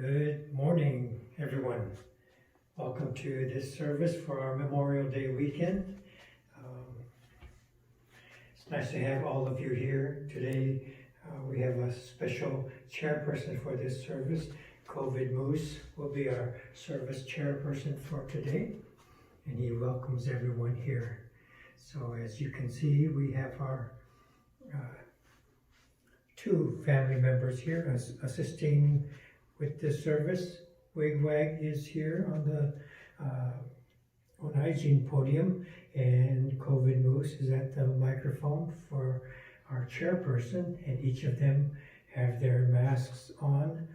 Good morning, everyone. Welcome to this service for our Memorial Day weekend. It's nice to have all of you here today. We have a special chairperson for this service. COVID Moose will be our service chairperson for today, and he welcomes everyone here. So as you can see, we have our two family members here assisting with this service. Wigwag is here on the hygiene podium, and COVID Moose is at the microphone for our chairperson, and each of them have their masks on,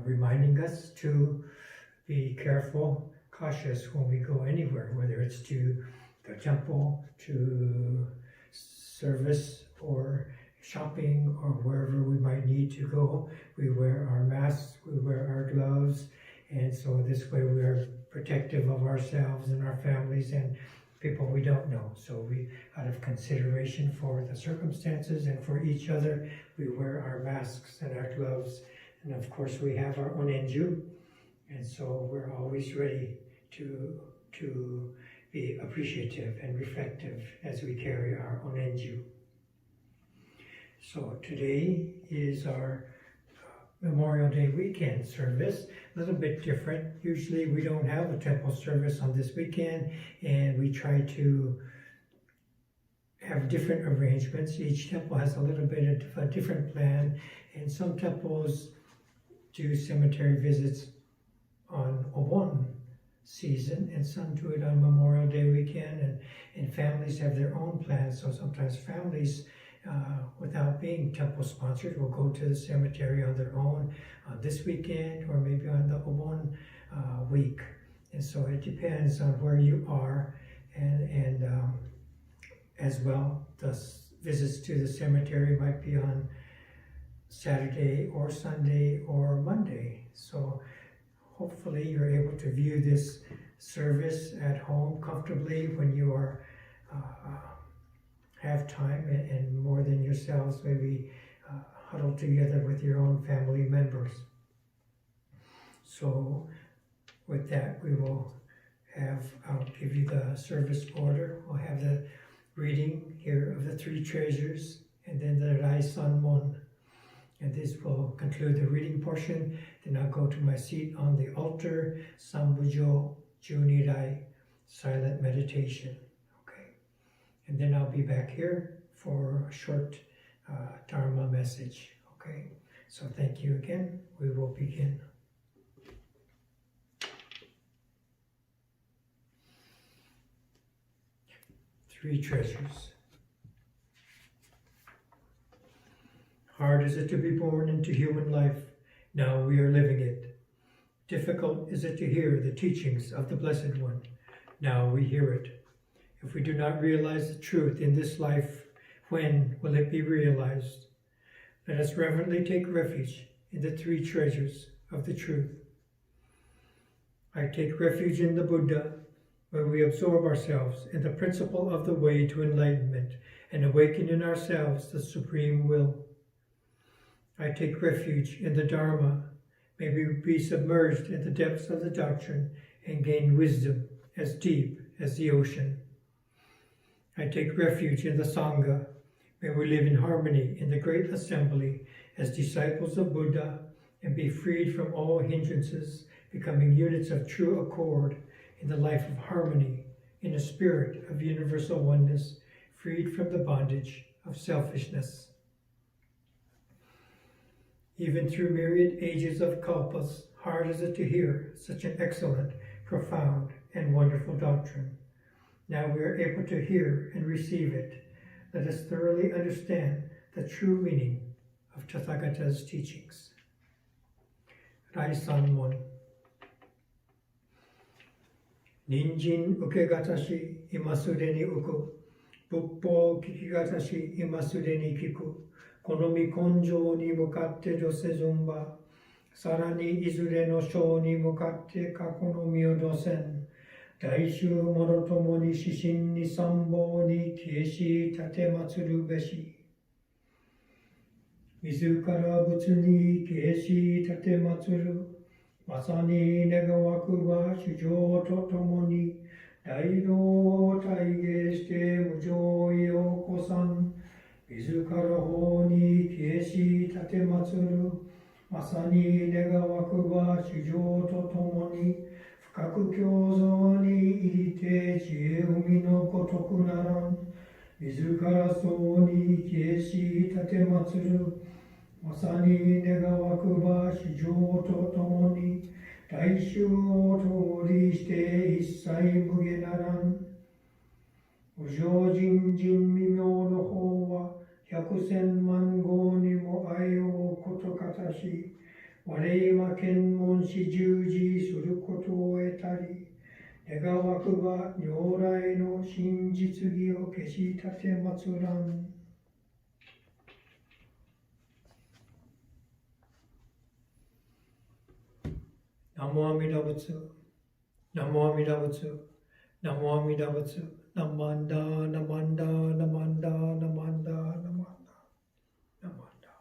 reminding us to be careful, cautious when we go anywhere, whether it's to the temple, to service, or shopping, or wherever we might need to go. We wear our masks, we wear our gloves, and so this way we are protective of ourselves and our families and people we don't know. So we, out of consideration for the circumstances and for each other, we wear our masks and our gloves. And of course we have our onenju, and so we're always ready to be appreciative and reflective as we carry our onenju. So today is our Memorial Day weekend service, a little bit different. Usually we don't have a temple service on this weekend, and we try to have different arrangements. Each temple has a little bit of a different plan, and some temples do cemetery visits on Obon season, and some do it on Memorial Day weekend, and families have their own plans. So sometimes families, without being temple sponsored, will go to the cemetery on their own this weekend, or maybe on the Obon week. And so it depends on where you are, and as well, the visits to the cemetery might be on Saturday or Sunday or Monday. So hopefully you're able to view this service at home comfortably when you are have time, and more than yourselves, maybe huddle together with your own family members. So with that, we will have, I'll give you the service order. We'll have the reading here of the three treasures, and then the Rai Son Mon. And this will conclude the reading portion. Then I'll go to my seat on the altar, Sambujo Junirai, silent meditation. And then I'll be back here for a short Dharma message. Okay, so thank you again. We will begin. Three treasures. Hard is it to be born into human life. Now we are living it. Difficult is it to hear the teachings of the Blessed One. Now we hear it. If we do not realize the truth in this life, when will it be realized? Let us reverently take refuge in the three treasures of the truth. I take refuge in the Buddha, where we absorb ourselves in the principle of the way to enlightenment and awaken in ourselves the supreme will. I take refuge in the Dharma. May we be submerged in the depths of the doctrine and gain wisdom as deep as the ocean. I take refuge in the Sangha. May we live in harmony in the great assembly as disciples of Buddha and be freed from all hindrances, becoming units of true accord in the life of harmony, in a spirit of universal oneness, freed from the bondage of selfishness. Even through myriad ages of kalpas, hard is it to hear such an excellent, profound, and wonderful doctrine. Now we are able to hear and receive it. Let us thoroughly understand the true meaning of Tathagata's teachings. Rai Son Mon. Ninjin ukegatashi imasude ni uku. Buppo kikigatashi imasude ni kiku. Konomi konjo ni mukatte jose zumba. Sarani izure no sho ni mukatte kakonomi o dosen. 大衆もろともに指針に参謀に啓し立て祭るべし。自ら仏に啓し立て祭るまさに願わくば主情とともに大道を体現して無常意を起こさん、自ら法に消えし立てまつる。まさに願わくば主情とともに深く共存に入りて知恵海のごとくならん。自らそうに消えし立てまつる。まさに願わくば主情とともに大衆を通りして一切無下ならん。無常人人未明の方は百千万号にも愛をことかたし、我今検問し従事することを得たり、願わくば如来の真実義を消し立てまつらん。ナモ阿弥陀仏、ナモ阿弥陀仏、ナモ阿弥陀仏、ナマンダ、ナマンダ、ナマンダ、ナマンダ、ナマンダ、ナマンダ、ナマンダ。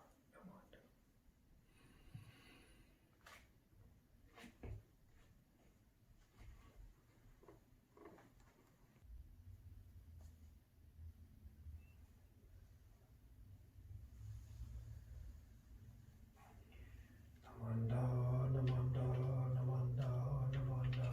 ナマンダ、ナマンダ、ナマンダ、ナマンダ、ナマンダ。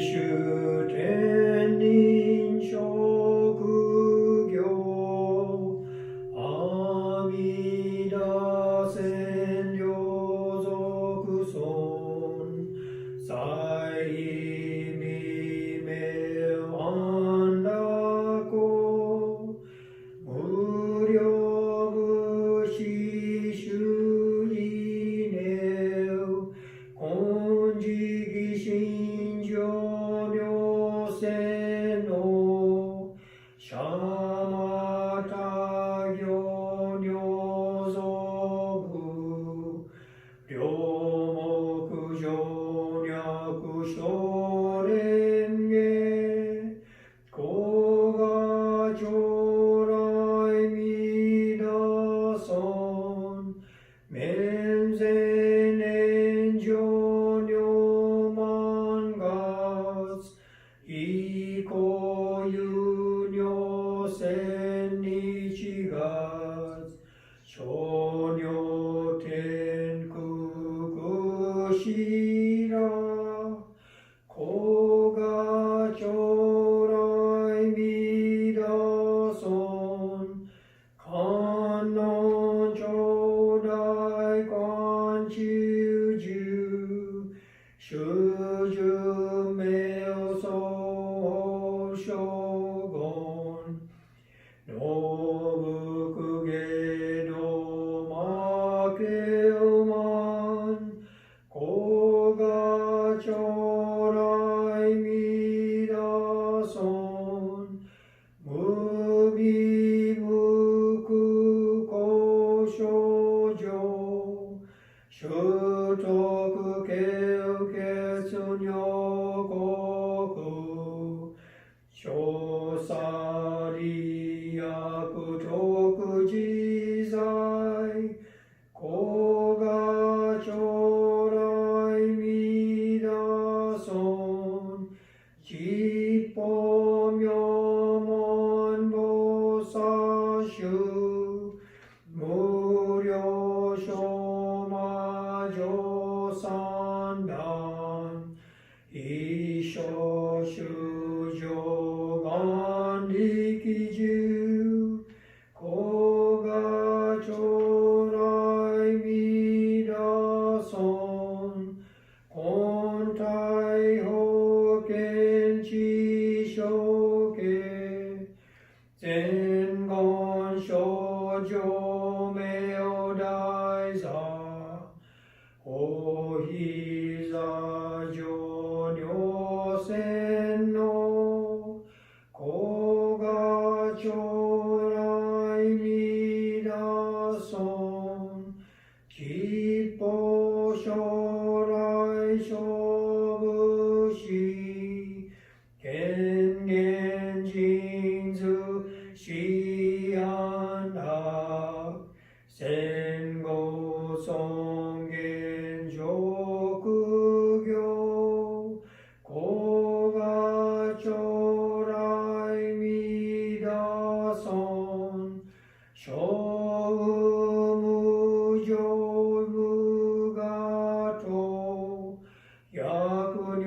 主天人職業阿弥陀千両族尊在意味名安楽無量無死主義念金色心情妙世のシャマタ行女俗両目上略小蓮華古賀将来弥陀尊面前年上女満月以降有女千日月小女天空しら古賀将来弥陀尊観音頂戴観中寿主寿名相将軍信公家の負けおまん古賀将来弥陀尊無味無苦高症状習得経血女国小さり悪徳自在古賀将来弥陀尊実法妙門菩薩衆無量小魔女三段一生修上眼力中古賀将来弥陀尊根体保険知正家全言少女名大座お膝上女仙の古賀将来弥陀尊吉報将来勝負師権限人図思案楽戦後尊厳職業古賀将来弥陀尊小無常無我と薬女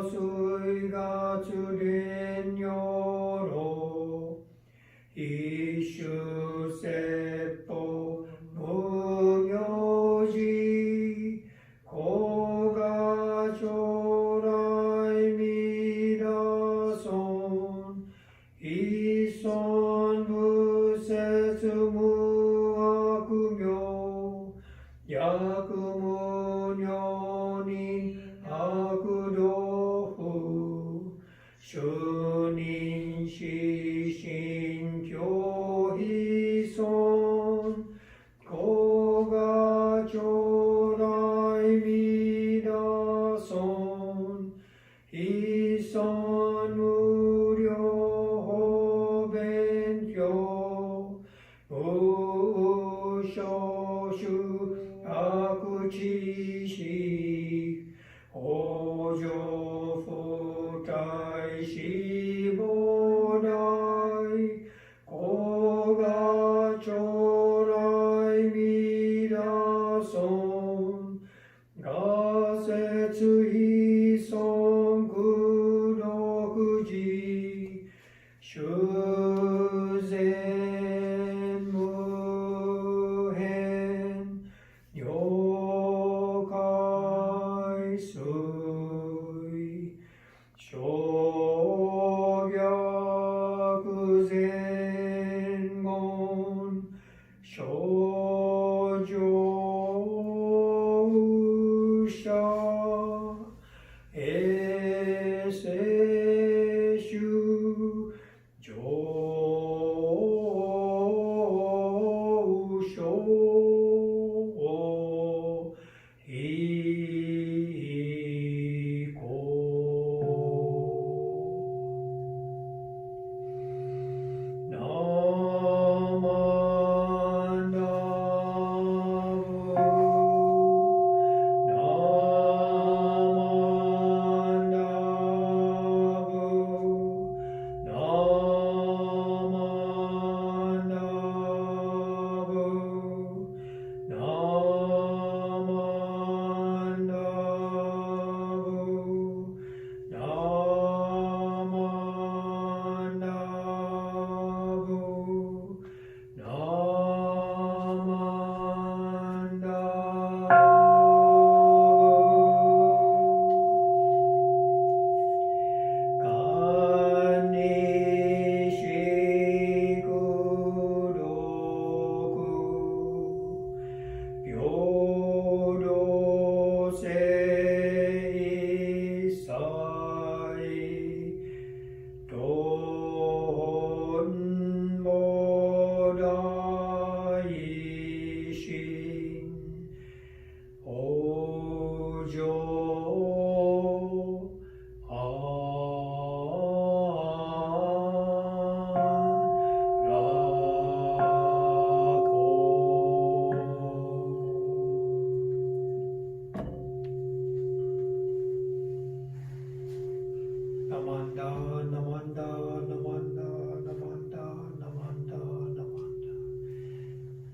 水月蓮如老一種説法無名字古賀将来弥陀尊一尊仏説無悪行薬無如に悪道不主任死心教非尊古賀将来弥陀尊一尊無量法勉強無所主悪知識往生不退死亡大古賀将来弥陀尊我説非尊空 Eseshu Josho Hiko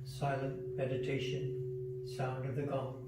Silent meditation, sound of the gong.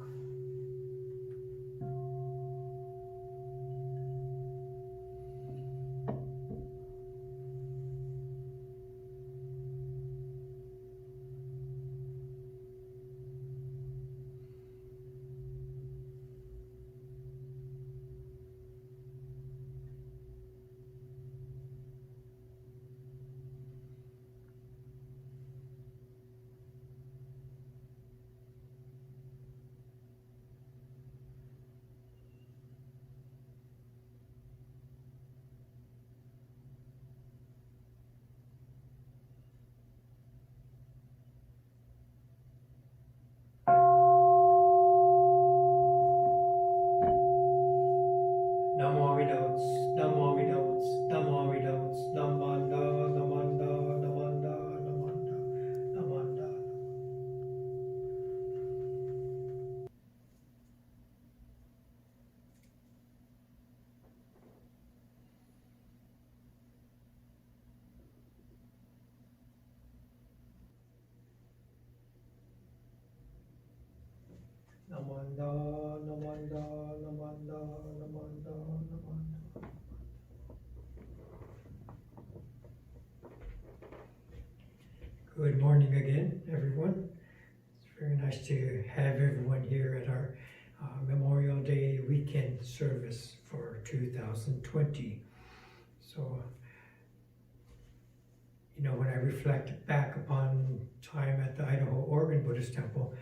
Namanda, namanda, namanda, namanda, namanda. Good morning again, everyone. It's very nice to have everyone here at our Memorial Day weekend service for 2020. So, when I reflect back upon time at the Idaho Oregon Buddhist Temple,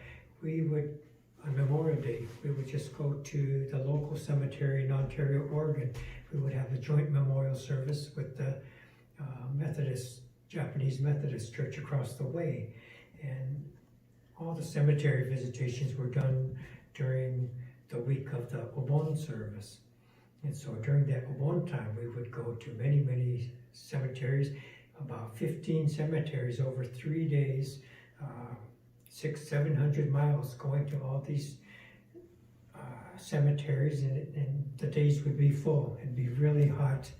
we would, on Memorial Day, we would just go to the local cemetery in Ontario, Oregon. We would have a joint memorial service with the Japanese Methodist Church across the way. And all the cemetery visitations were done during the week of the Obon service. And so during that Obon time, we would go to many, many cemeteries, about 15 cemeteries over 3 days, 600-700 miles, going to all these cemeteries, and the days would be full. It'd be really hot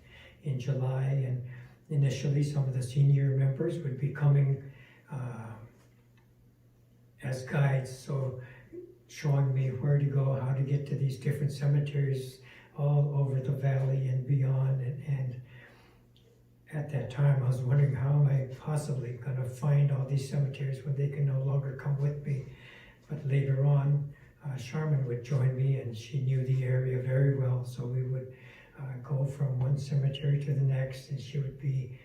in July, and initially some of the senior members would be coming as guides, so showing me where to go, how to get to these different cemeteries all over the valley and beyond. And at that time, I was wondering, how am I possibly going to find all these cemeteries when they can no longer come with me? But later on, Charmin would join me, and she knew the area very well, so we would go from one cemetery to the next, and she would be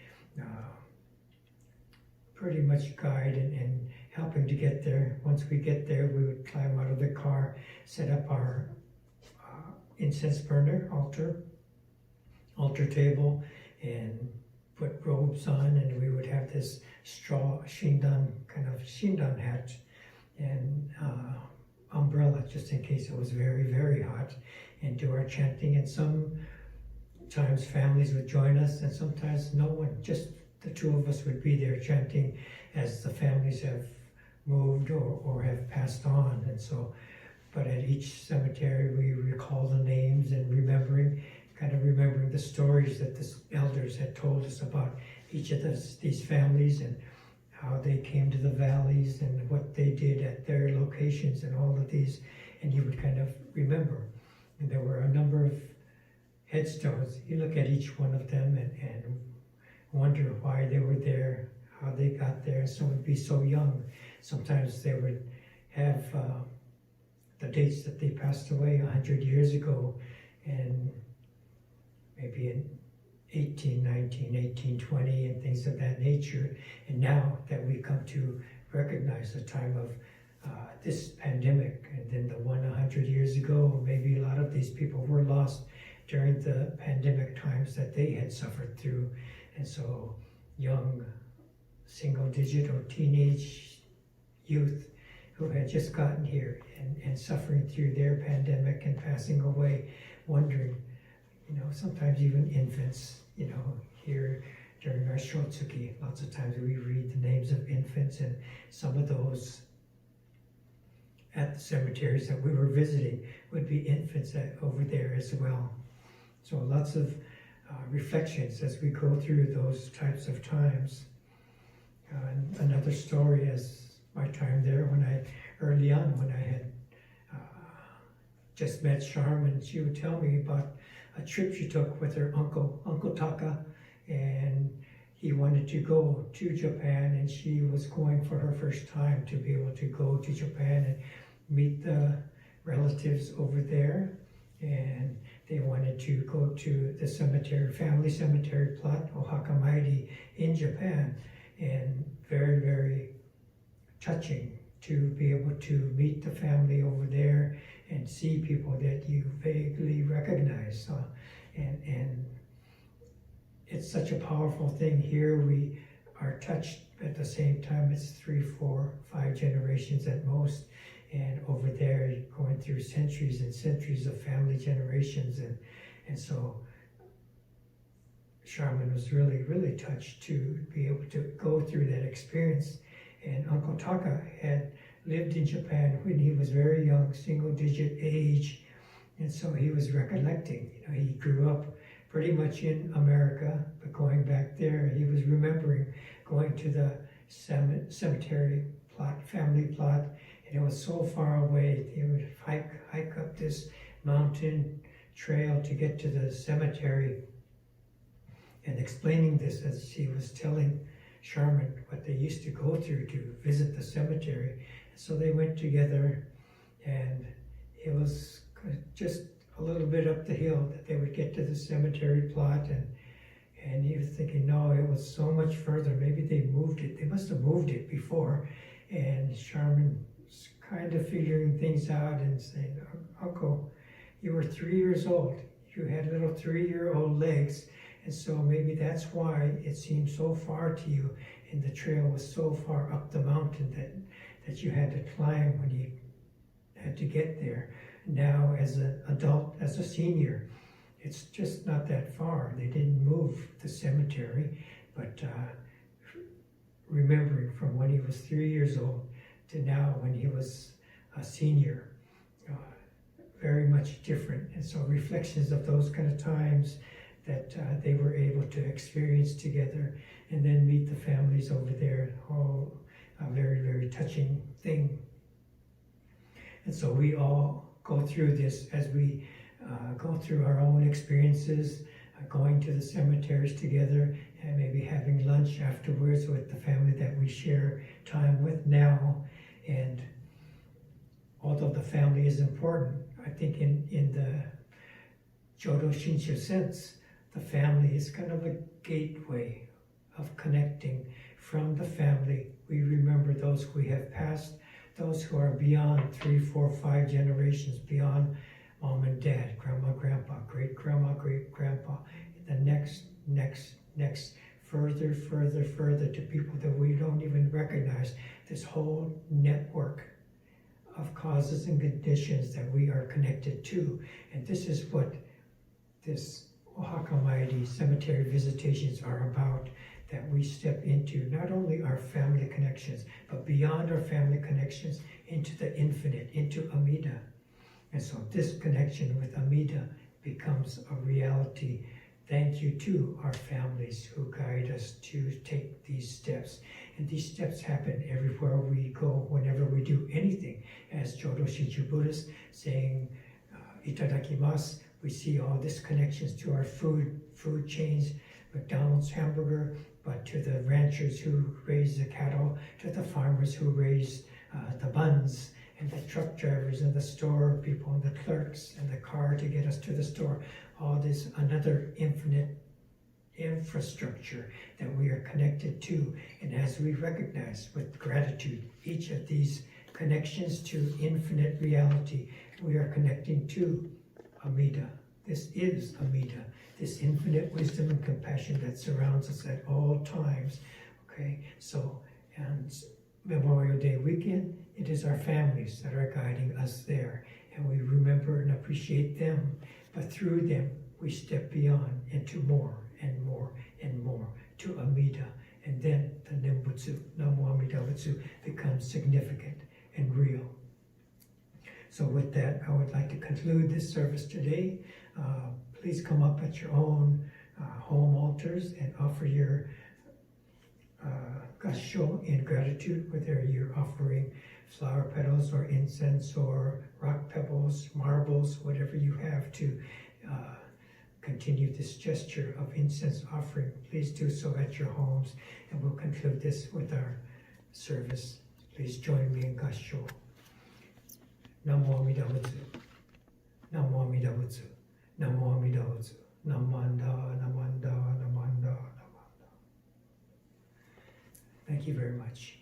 pretty much guide and helping to get there. Once we get there, we would climb out of the car, set up our incense burner, altar table, and put robes on, and we would have this straw shindan hat and umbrella just in case it was very, very hot, and do our chanting. And sometimes families would join us, and sometimes no one, just the two of us would be there chanting as the families have moved or have passed on. And so, but at each cemetery we recall the names and remembering the stories that the elders had told us about each of these families and how they came to the valleys and what they did at their locations and all of these, and you would kind of remember. And there were a number of headstones. You look at each one of them and wonder why they were there, how they got there. Some would be so young. Sometimes they would have the dates that they passed away 100 years ago, and maybe in 1819, 1820, and things of that nature. And now that we come to recognize the time of this pandemic, and then the one 100 years ago, maybe a lot of these people were lost during the pandemic times that they had suffered through. And so young, single-digit or teenage youth who had just gotten here and suffering through their pandemic and passing away, wondering, sometimes even infants, here during our Shotsuki, lots of times we read the names of infants, and some of those at the cemeteries that we were visiting would be infants over there as well. So lots of reflections as we go through those types of times. Another story is my time there early on when I had just met Charmin. She would tell me about a trip she took with her Uncle Taka, and he wanted to go to Japan, and she was going for her first time to be able to go to Japan and meet the relatives over there. And they wanted to go to the cemetery, family cemetery plot, Ohakamairi, in Japan. And very, very touching to be able to meet the family over there and see people that you vaguely recognize. And it's such a powerful thing. Here we are touched at the same time. It's 3, 4, 5 generations at most. And over there, going through centuries and centuries of family generations. And so Charmin was really, really touched to be able to go through that experience. And Uncle Taka had lived in Japan when he was very young, single-digit age. And so he was recollecting, he grew up pretty much in America, but going back there, he was remembering going to the cemetery plot, family plot, and it was so far away. He would hike up this mountain trail to get to the cemetery. And explaining this as he was telling Charmin what they used to go through to visit the cemetery. So they went together, and it was just a little bit up the hill that they would get to the cemetery plot, and he was thinking, no, it was so much further. Maybe they moved it. They must have moved it before. And Charmin was kind of figuring things out and saying, Uncle, you were 3 years old. You had little 3-year-old legs. And so maybe that's why it seemed so far to you, and the trail was so far up the mountain that you had to climb when you had to get there. Now, as an adult, as a senior, it's just not that far. They didn't move the cemetery, but remembering from when he was 3 years old to now when he was a senior, very much different. And so reflections of those kind of times that they were able to experience together, and then meet the families over there. Oh, a very, very touching thing. And so we all go through this as we go through our own experiences, going to the cemeteries together, and maybe having lunch afterwards with the family that we share time with now. And although the family is important, I think in the Jodo Shinshu sense, the family is kind of a gateway of connecting. From the family, we remember those we have passed, those who are beyond 3, 4, 5 generations, beyond mom and dad, grandma, grandpa, great grandma, great grandpa, the next, further, further, further to people that we don't even recognize. This whole network of causes and conditions that we are connected to. And this is what this Oaxaca Mighty cemetery visitations are about, that we step into not only our family connections, but beyond our family connections into the infinite, into Amida. And so this connection with Amida becomes a reality. Thank you to our families who guide us to take these steps. And these steps happen everywhere we go, whenever we do anything. As Jodo Shichu Buddhists saying, itadakimasu, we see all these connections to our food chains, McDonald's hamburger, but to the ranchers who raise the cattle, to the farmers who raise the buns, and the truck drivers and the store people and the clerks and the car to get us to the store. All this, another infinite infrastructure that we are connected to. And as we recognize with gratitude each of these connections to infinite reality, we are connecting to Amida. This is Amida, this infinite wisdom and compassion that surrounds us at all times. Okay, so, and Memorial Day weekend, it is our families that are guiding us there. And we remember and appreciate them, but through them, we step beyond into more and more and more to Amida. And then the Nembutsu, Namo Amida Butsu, becomes significant and real. So with that, I would like to conclude this service today. Please come up at your own home altars and offer your gasho in gratitude, whether you're offering flower petals or incense or rock pebbles, marbles, whatever you have to continue this gesture of incense offering. Please do so at your homes, and we'll conclude this with our service. Please join me in gasho. Namo Amida Butsu. Namo Amida Butsu. Namo Amida Butsu. Namanda, Namanda, Namanda, Namanda. Thank you very much.